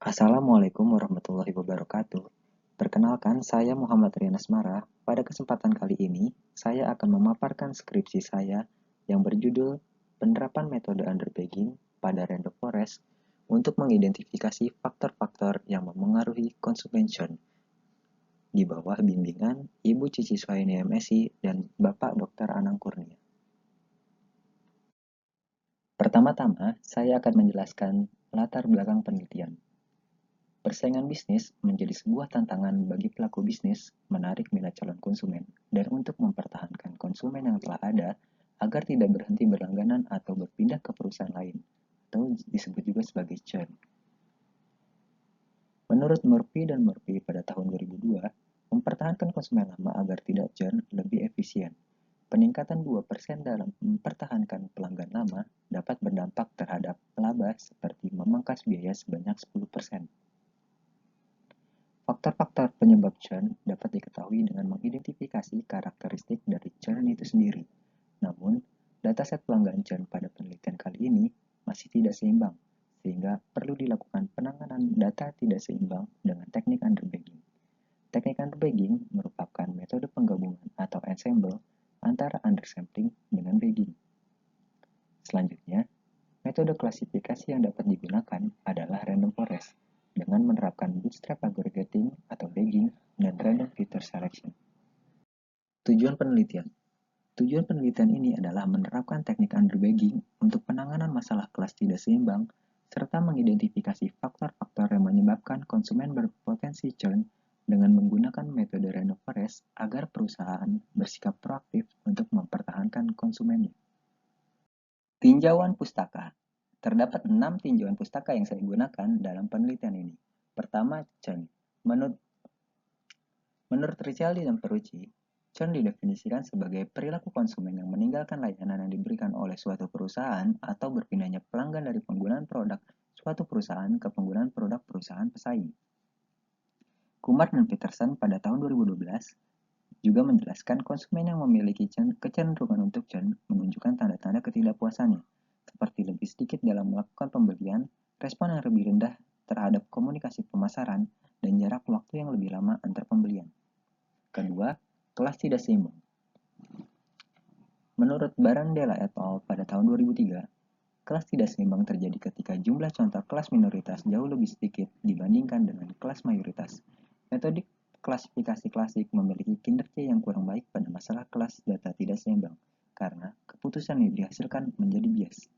Assalamualaikum warahmatullahi wabarakatuh. Perkenalkan, saya Muhammad Rian Asmara. Pada kesempatan kali ini, saya akan memaparkan skripsi saya yang berjudul Penerapan Metode Underbagging pada Random Forest untuk mengidentifikasi faktor-faktor yang memengaruhi konsumen churn di bawah bimbingan Ibu Cici Suhaini MSI dan Bapak Dr. Anang Kurnia. Pertama-tama, saya akan menjelaskan latar belakang penelitian. Persaingan bisnis menjadi sebuah tantangan bagi pelaku bisnis menarik minat calon konsumen dan untuk mempertahankan konsumen yang telah ada agar tidak berhenti berlangganan atau berpindah ke perusahaan lain atau disebut juga sebagai churn. Menurut Murphy dan Murphy pada tahun 2002, mempertahankan konsumen lama agar tidak churn lebih efisien. Peningkatan 2% dalam mempertahankan pelanggan lama dapat berdampak terhadap laba seperti memangkas biaya sebanyak 10%. Faktor-faktor penyebab churn dapat diketahui dengan mengidentifikasi karakteristik dari churn itu sendiri. Namun, dataset pelanggan churn pada penelitian kali ini masih tidak seimbang, sehingga perlu dilakukan penanganan data tidak seimbang dengan teknik underbagging. Teknik underbagging merupakan metode penggabungan atau ensemble antara undersampling dengan bagging. Selanjutnya, metode klasifikasi yang dapat digunakan adalah random forest dengan menerapkan bootstrap aggregating atau bagging dan random feature selection. Tujuan penelitian. Tujuan penelitian ini adalah menerapkan teknik underbagging untuk penanganan masalah kelas tidak seimbang serta mengidentifikasi faktor-faktor yang menyebabkan konsumen berpotensi churn dengan menggunakan metode random forest agar perusahaan bersikap proaktif untuk mempertahankan konsumennya. Tinjauan pustaka. Terdapat 6 tinjauan pustaka yang saya gunakan dalam penelitian ini. Pertama, churn. Menurut Rizaldi dan Perucci, churn didefinisikan sebagai perilaku konsumen yang meninggalkan layanan yang diberikan oleh suatu perusahaan atau berpindahnya pelanggan dari penggunaan produk suatu perusahaan ke penggunaan produk perusahaan pesaing. Kumar dan Peterson pada tahun 2012 juga menjelaskan konsumen yang memiliki kecenderungan untuk churn menunjukkan tanda-tanda ketidakpuasannya, seperti lebih sedikit dalam melakukan pembelian, respon yang lebih rendah terhadap komunikasi pemasaran, dan jarak waktu yang lebih lama antar pembelian. Kedua, kelas tidak seimbang. Menurut Barandella et al. Pada tahun 2003, kelas tidak seimbang terjadi ketika jumlah contoh kelas minoritas jauh lebih sedikit dibandingkan dengan kelas mayoritas. Metode klasifikasi klasik memiliki kinerja yang kurang baik pada masalah kelas data tidak seimbang, karena keputusan yang dihasilkan menjadi bias.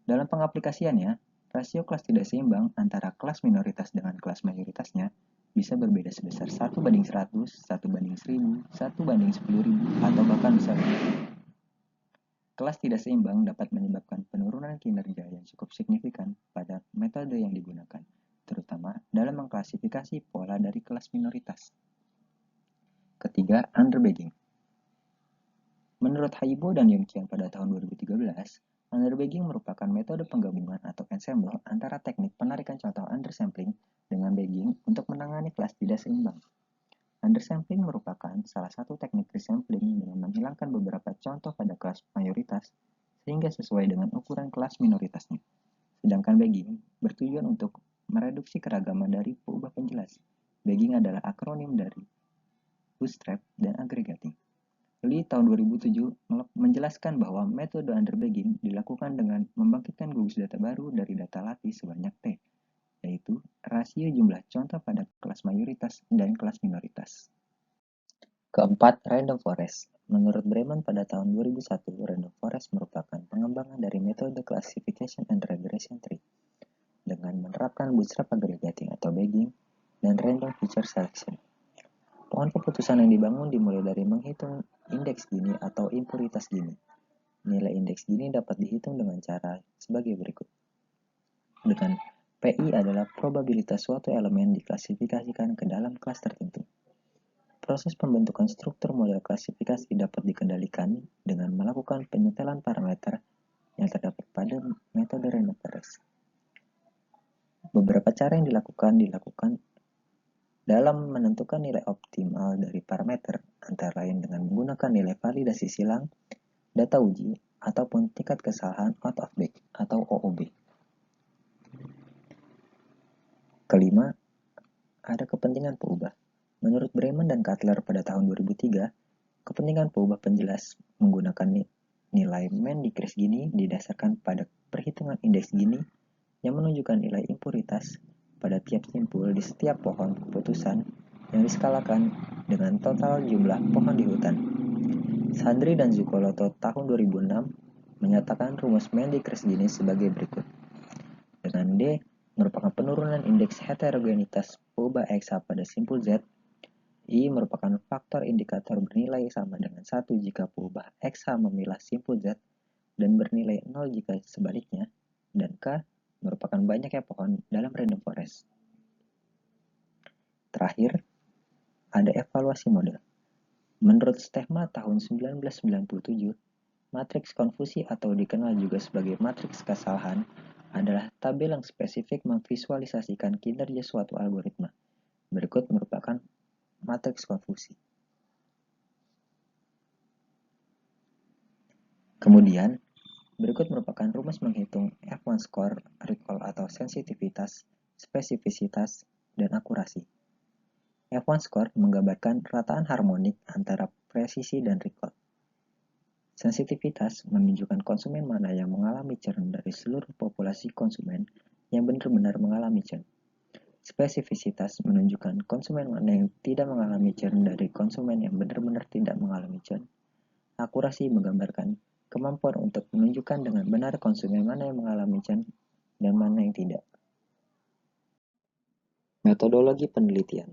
Dalam pengaplikasiannya, rasio kelas tidak seimbang antara kelas minoritas dengan kelas mayoritasnya bisa berbeda sebesar 1:100, 1:1000, 1:10.000, atau bahkan bisa lebih. Kelas tidak seimbang dapat menyebabkan penurunan kinerja yang cukup signifikan pada metode yang digunakan, terutama dalam mengklasifikasi pola dari kelas minoritas. Ketiga, underbagging. Menurut Haibo dan Yongqian pada tahun 2013, underbagging merupakan metode penggabungan atau ensemble antara teknik penarikan contoh undersampling dengan bagging untuk menangani kelas tidak seimbang. Undersampling merupakan salah satu teknik resampling dengan menghilangkan beberapa contoh pada kelas mayoritas sehingga sesuai dengan ukuran kelas minoritasnya. Sedangkan bagging bertujuan untuk mereduksi keragaman dari peubah penjelas. Bagging adalah akronim dari bootstrap dan aggregating. Lee tahun 2007 menjelaskan bahwa metode underbagging dilakukan dengan membangkitkan gugus data baru dari data latih sebanyak T, yaitu rasio jumlah contoh pada kelas mayoritas dan kelas minoritas. Keempat, random forest. Menurut Bremen pada tahun 2001, random forest merupakan pengembangan dari metode classification and regression tree dengan menerapkan bootstrap aggregating atau bagging dan random feature selection. Pohon keputusan yang dibangun dimulai dari menghitung indeks Gini atau impuritas Gini. Nilai indeks Gini dapat dihitung dengan cara sebagai berikut. Dengan PI adalah probabilitas suatu elemen diklasifikasikan ke dalam kelas tertentu. Proses pembentukan struktur model klasifikasi dapat dikendalikan dengan melakukan penyetelan parameter yang terdapat pada metode random forest. Beberapa cara yang dilakukan dalam menentukan nilai optimal dari parameter, antara lain dengan menggunakan nilai validasi silang, data uji, ataupun tingkat kesalahan out of bag atau OOB. Kelima, ada kepentingan peubah. Menurut Bremen dan Cutler pada tahun 2003, kepentingan peubah penjelas menggunakan nilai mean decrease Gini didasarkan pada perhitungan indeks Gini yang menunjukkan nilai impuritas pada tiap simpul di setiap pohon keputusan yang diskalakan dengan total jumlah pohon di hutan. Sandri dan Zucoloto tahun 2006 menyatakan rumus mean decrease Gini sebagai berikut. Dengan D merupakan penurunan indeks heterogenitas peubah eksa pada simpul Z. I merupakan faktor indikator bernilai sama dengan 1 jika peubah eksa memilah simpul Z dan bernilai 0 jika sebaliknya. Dan K merupakan banyaknya pohon dalam random forest. Terakhir, ada evaluasi model. Menurut Stefma tahun 1997, matriks konfusi atau dikenal juga sebagai matriks kesalahan adalah tabel yang spesifik memvisualisasikan kinerja suatu algoritma. Berikut merupakan matriks konfusi. Kemudian, berikut merupakan rumus menghitung F1 score, recall atau sensitivitas, spesifisitas, dan akurasi. F1 score menggambarkan rataan harmonik antara presisi dan recall. Sensitivitas menunjukkan konsumen mana yang mengalami churn dari seluruh populasi konsumen yang benar-benar mengalami churn. Spesifisitas menunjukkan konsumen mana yang tidak mengalami churn dari konsumen yang benar-benar tidak mengalami churn. Akurasi menggambarkan kemampuan untuk menunjukkan dengan benar konsumen mana yang mengalami churn dan mana yang tidak. Metodologi penelitian.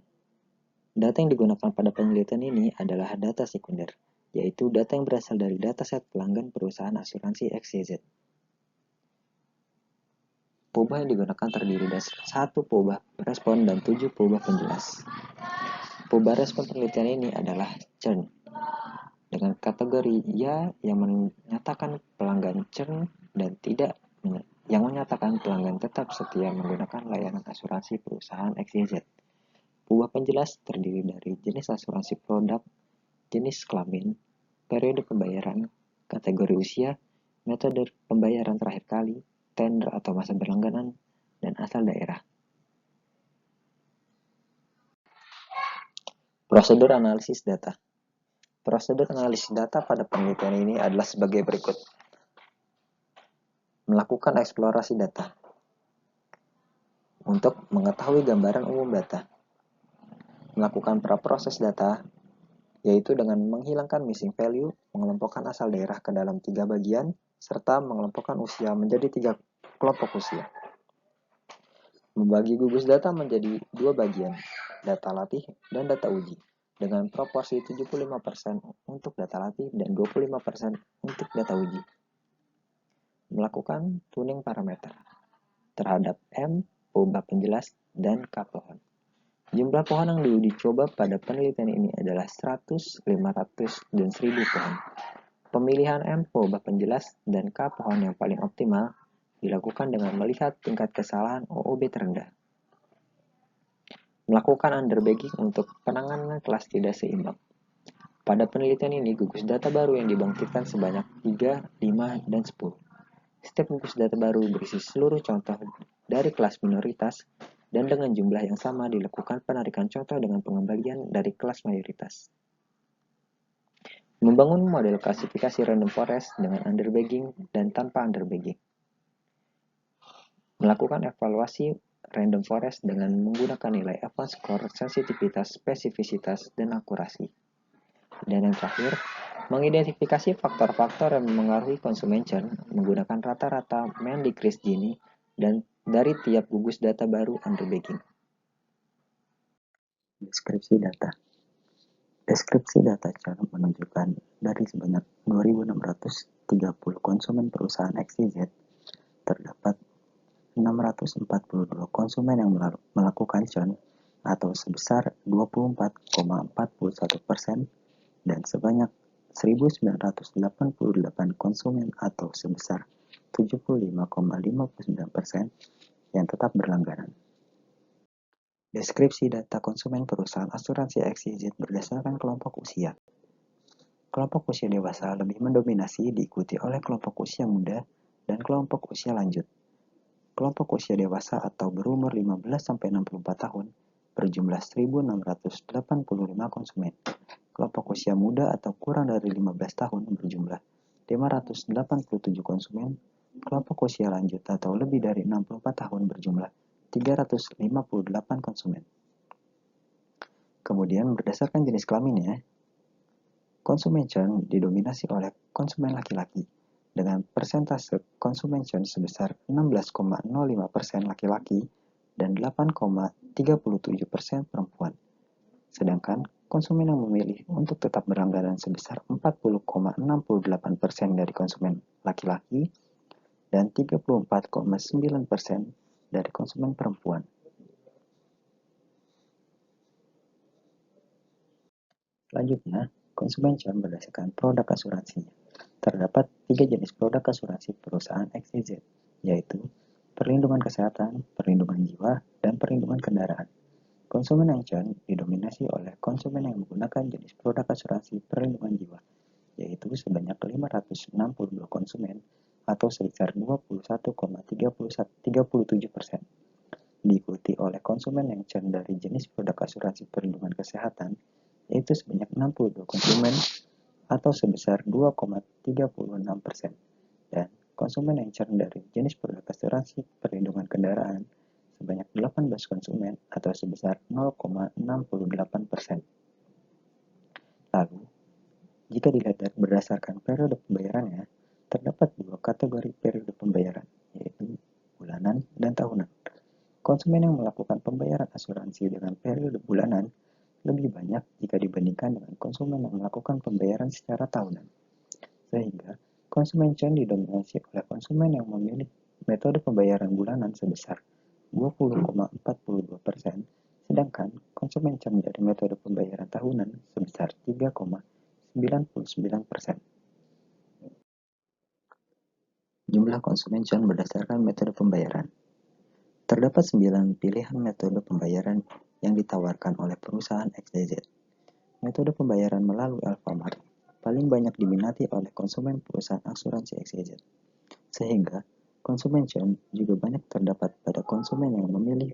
Data yang digunakan pada penelitian ini adalah data sekunder, yaitu data yang berasal dari dataset pelanggan perusahaan asuransi XYZ. Peubah yang digunakan terdiri dari 1 peubah respon dan 7 peubah penjelas. Peubah respon penelitian ini adalah churn, dengan kategori ya yang menyatakan pelanggan churn dan tidak yang menyatakan pelanggan tetap setia menggunakan layanan asuransi perusahaan XYZ. Peubah penjelas terdiri dari jenis asuransi produk, jenis kelamin, periode pembayaran, kategori usia, metode pembayaran terakhir kali, tender atau masa berlangganan, dan asal daerah. Prosedur analisis data. Prosedur analisis data pada penelitian ini adalah sebagai berikut. Melakukan eksplorasi data untuk mengetahui gambaran umum data. Melakukan praproses data, yaitu dengan menghilangkan missing value, mengelompokkan asal daerah ke dalam 3 bagian, serta mengelompokkan usia menjadi 3 kelompok usia. Membagi gugus data menjadi 2 bagian, data latih dan data uji, dengan proporsi 75% untuk data latih dan 25% untuk data uji. Melakukan tuning parameter terhadap M, peubah penjelas, dan K pohon. Jumlah pohon yang diuji coba pada penelitian ini adalah 100, 500, dan 1000 pohon. Pemilihan M, peubah penjelas, dan K pohon yang paling optimal dilakukan dengan melihat tingkat kesalahan OOB terendah. Melakukan underbagging untuk penanganan kelas tidak seimbang. Pada penelitian ini, gugus data baru yang dibangkitkan sebanyak 3, 5, dan 10. Setiap gugus data baru berisi seluruh contoh dari kelas minoritas dan dengan jumlah yang sama dilakukan penarikan contoh dengan pengembalian dari kelas mayoritas. Membangun model klasifikasi random forest dengan underbagging dan tanpa underbagging. Melakukan evaluasi random forest dengan menggunakan nilai F1 score, sensitivitas, spesifisitas, dan akurasi. Dan yang terakhir, mengidentifikasi faktor-faktor yang memengaruhi konsumen churn menggunakan rata-rata mean decrease Gini dan dari tiap gugus data baru underbagging. Deskripsi data. Deskripsi data churn menunjukkan dari sebanyak 2.630 konsumen perusahaan XYZ, terdapat 642 konsumen yang melakukan churn atau sebesar 24,41% dan sebanyak 1.988 konsumen atau sebesar 75,59% yang tetap berlangganan. Deskripsi data konsumen perusahaan asuransi XYZ berdasarkan kelompok usia. Kelompok usia dewasa lebih mendominasi, diikuti oleh kelompok usia muda dan kelompok usia lanjut. kelompok usia dewasa atau berumur 15-64 tahun berjumlah 1.685 konsumen. Kelompok usia muda atau kurang dari 15 tahun berjumlah 587 konsumen. Kelompok usia lanjut atau lebih dari 64 tahun berjumlah 358 konsumen. Kemudian berdasarkan jenis kelaminnya, konsumen churn didominasi oleh konsumen laki-laki dengan persentase konsumen churn sebesar 16,05% laki-laki dan 8,37% perempuan. Sedangkan konsumen yang memilih untuk tetap berlangganan sebesar 40,68% dari konsumen laki-laki dan 34,9% dari konsumen perempuan. Selanjutnya, konsumen churn berdasarkan produk asuransinya. Terdapat 3 jenis produk asuransi perusahaan XYZ, yaitu perlindungan kesehatan, perlindungan jiwa, dan perlindungan kendaraan. Konsumen yang churn didominasi oleh konsumen yang menggunakan jenis produk asuransi perlindungan jiwa, yaitu sebanyak 562 konsumen atau sebesar 21,37%. Diikuti oleh konsumen yang churn dari jenis produk asuransi perlindungan kesehatan, yaitu sebanyak 62 konsumen atau sebesar 2,36%. Dan konsumen yang churn dari jenis produk asuransi perlindungan kendaraan sebanyak 18 konsumen atau sebesar 0,68%. Lalu, jika dilihat berdasarkan periode pembayarannya, terdapat 2 kategori periode pembayaran, yaitu bulanan dan tahunan. Konsumen yang melakukan pembayaran asuransi dengan periode bulanan lebih banyak jika dibandingkan dengan konsumen yang melakukan pembayaran secara tahunan. Sehingga, konsumen churn didominasi oleh konsumen yang memilih metode pembayaran bulanan sebesar 20,42%, sedangkan konsumen churn dari metode pembayaran tahunan sebesar 3,99%. Jumlah konsumen churn berdasarkan metode pembayaran. Terdapat 9 pilihan metode pembayaran yang ditawarkan oleh perusahaan XYZ. Metode pembayaran melalui Alfamart paling banyak diminati oleh konsumen perusahaan asuransi XYZ. Sehingga, konsumen churn juga banyak terdapat pada konsumen yang memilih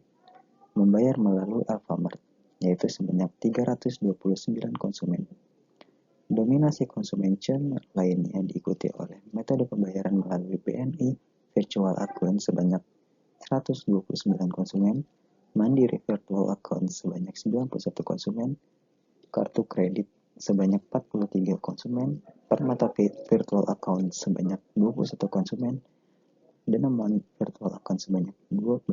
membayar melalui Alfamart, yaitu sebanyak 329 konsumen. Dominasi konsumen churn lainnya diikuti oleh metode pembayaran melalui BNI Virtual Account sebanyak 129 konsumen, Mandiri Virtual Account sebanyak 91 konsumen, kartu kredit sebanyak 43 konsumen, Permata Virtual Account sebanyak 21 konsumen, Denamon Virtual Account sebanyak 12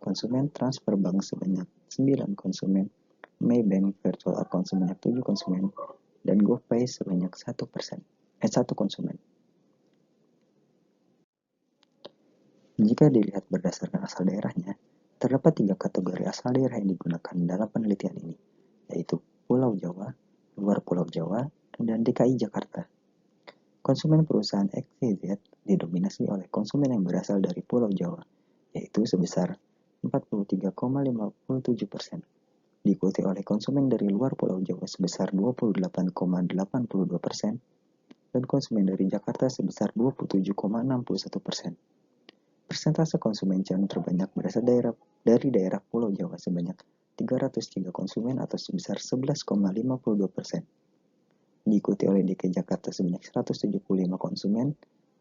konsumen, Transfer Bank sebanyak 9 konsumen, Maybank Virtual Account sebanyak 7 konsumen, dan GoPay sebanyak 1 konsumen. Jika dilihat berdasarkan asal daerahnya, terdapat 3 kategori asal daerah yang digunakan dalam penelitian ini, yaitu Pulau Jawa, luar Pulau Jawa, dan DKI Jakarta. Konsumen perusahaan XYZ didominasi oleh konsumen yang berasal dari Pulau Jawa, yaitu sebesar 43,57%, diikuti oleh konsumen dari luar Pulau Jawa sebesar 28,82%, dan konsumen dari Jakarta sebesar 27,61%. Persentase konsumen churn terbanyak berasal dari daerah Pulau Jawa sebanyak 303 konsumen atau sebesar 11,52%. Diikuti oleh DKI Jakarta sebanyak 175 konsumen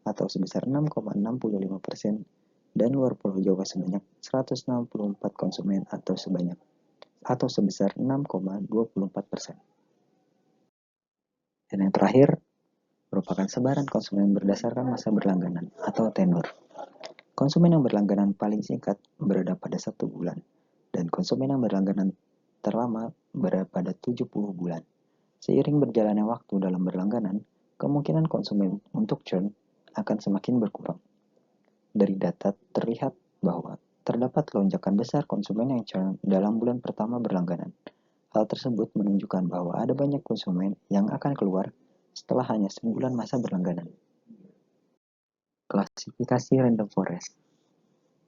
atau sebesar 6,65%, dan luar Pulau Jawa sebanyak 164 konsumen atau sebesar 6,24%. Dan yang terakhir merupakan sebaran konsumen berdasarkan masa berlangganan atau tenur. Konsumen yang berlangganan paling singkat berada pada 1 bulan, dan konsumen yang berlangganan terlama berada pada 70 bulan. Seiring berjalannya waktu dalam berlangganan, kemungkinan konsumen untuk churn akan semakin berkurang. Dari data terlihat bahwa terdapat lonjakan besar konsumen yang churn dalam bulan pertama berlangganan. Hal tersebut menunjukkan bahwa ada banyak konsumen yang akan keluar setelah hanya sebulan masa berlangganan. Klasifikasi Random Forest.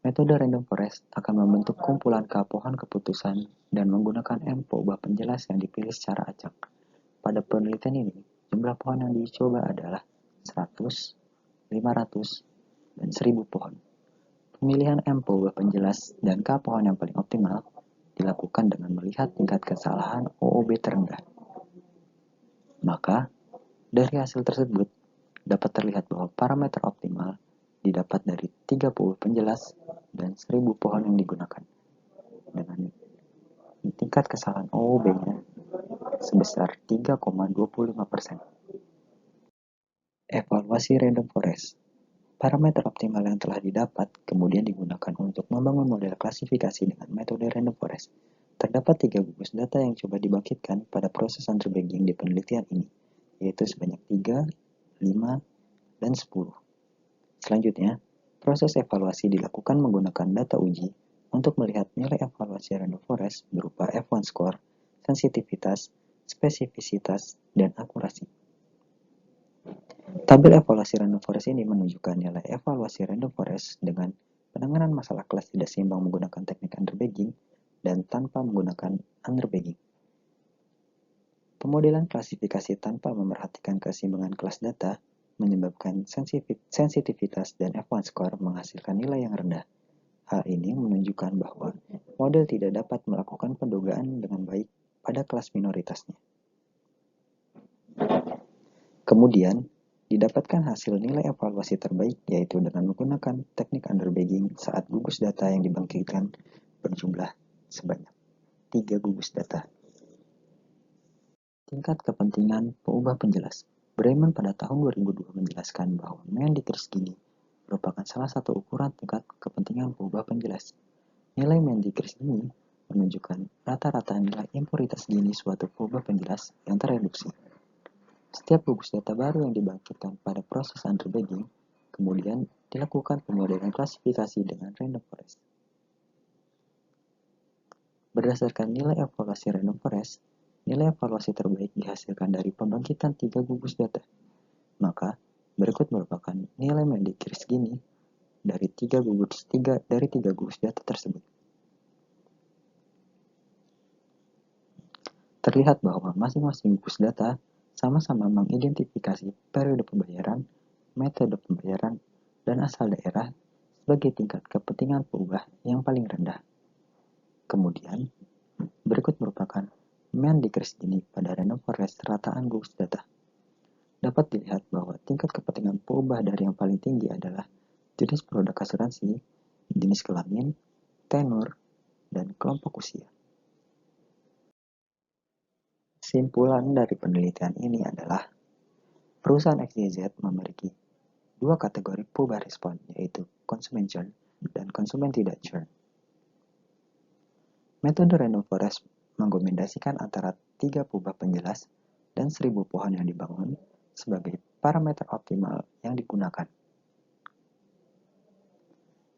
Metode Random Forest akan membentuk kumpulan pohon keputusan dan menggunakan empobah penjelas yang dipilih secara acak. Pada penelitian ini, jumlah pohon yang dicoba adalah 100, 500, dan 1000 pohon. Pemilihan M peubah penjelas dan K pohon yang paling optimal dilakukan dengan melihat tingkat kesalahan OOB terendah. Maka, dari hasil tersebut, dapat terlihat bahwa parameter optimal didapat dari 30 penjelas dan 1000 pohon yang digunakan, dengan tingkat kesalahan OOB-nya sebesar 3,25%. Evaluasi Random Forest. Parameter optimal yang telah didapat kemudian digunakan untuk membangun model klasifikasi dengan metode Random Forest. Terdapat 3 gugus data yang coba dibangkitkan pada proses underbagging di penelitian ini, yaitu sebanyak 3, 5, dan 10. Selanjutnya, proses evaluasi dilakukan menggunakan data uji untuk melihat nilai evaluasi Random Forest berupa F1 score, sensitivitas, spesifisitas, dan akurasi. Tabel evaluasi Random Forest ini menunjukkan nilai evaluasi Random Forest dengan penanganan masalah kelas tidak seimbang menggunakan teknik underbagging dan tanpa menggunakan underbagging. Pemodelan klasifikasi tanpa memerhatikan keseimbangan kelas data menyebabkan sensitivitas dan F1 score menghasilkan nilai yang rendah. Hal ini menunjukkan bahwa model tidak dapat melakukan pendugaan dengan baik pada kelas minoritasnya. Kemudian, didapatkan hasil nilai evaluasi terbaik yaitu dengan menggunakan teknik underbagging saat gugus data yang dibangkitkan berjumlah sebanyak 3 gugus data. Tingkat kepentingan peubah penjelas. Bremen pada tahun 2002 menjelaskan bahwa mean decrease Gini merupakan salah satu ukuran tingkat kepentingan peubah penjelas. Nilai mean decrease ini menunjukkan rata-rata nilai impuritas Gini suatu peubah penjelas yang tereduksi. Setiap gugus data baru yang dibangkitkan pada proses underbagging kemudian dilakukan pemodelan klasifikasi dengan random forest. Berdasarkan nilai evaluasi random forest, nilai evaluasi terbaik dihasilkan dari pembangkitan 3 gugus data. Maka, berikut merupakan nilai mean decrease Gini dari 3 gugus data tersebut. Terlihat bahwa masing-masing gugus data sama-sama mengidentifikasi periode pembayaran, metode pembayaran, dan asal daerah sebagai tingkat kepentingan peubah yang paling rendah. Kemudian, berikut merupakan mean decrease Gini pada random forest rataan gugus data. Dapat dilihat bahwa tingkat kepentingan peubah dari yang paling tinggi adalah jenis produk asuransi, jenis kelamin, tenur, dan kelompok usia. Kesimpulan dari penelitian ini adalah perusahaan XYZ memiliki 2 kategori peubah respon, yaitu konsumen churn dan konsumen tidak churn. Metode random forest mengombinasikan antara 3 peubah penjelas dan 1000 pohon yang dibangun sebagai parameter optimal yang digunakan.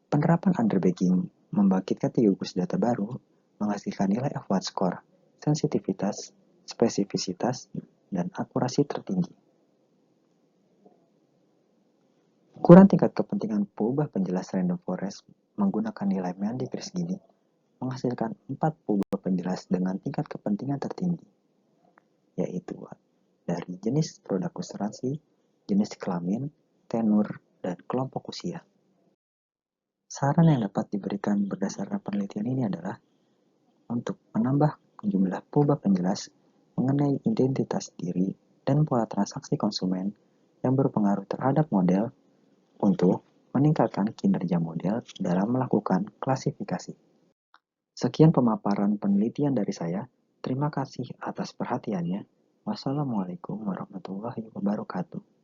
Penerapan underbagging membangkitkan 3 gugus data baru menghasilkan nilai F1 score, sensitivitas, spesifisitas, dan akurasi tertinggi. Ukuran tingkat kepentingan peubah penjelas random forest menggunakan nilai mean decrease Gini menghasilkan 4 peubah penjelas dengan tingkat kepentingan tertinggi, yaitu dari jenis produk asuransi, jenis kelamin, tenur, dan kelompok usia. Saran yang dapat diberikan berdasarkan penelitian ini adalah untuk menambah jumlah peubah penjelas mengenai identitas diri dan pola transaksi konsumen yang berpengaruh terhadap model untuk meningkatkan kinerja model dalam melakukan klasifikasi. Sekian pemaparan penelitian dari saya. Terima kasih atas perhatiannya. Wassalamualaikum warahmatullahi wabarakatuh.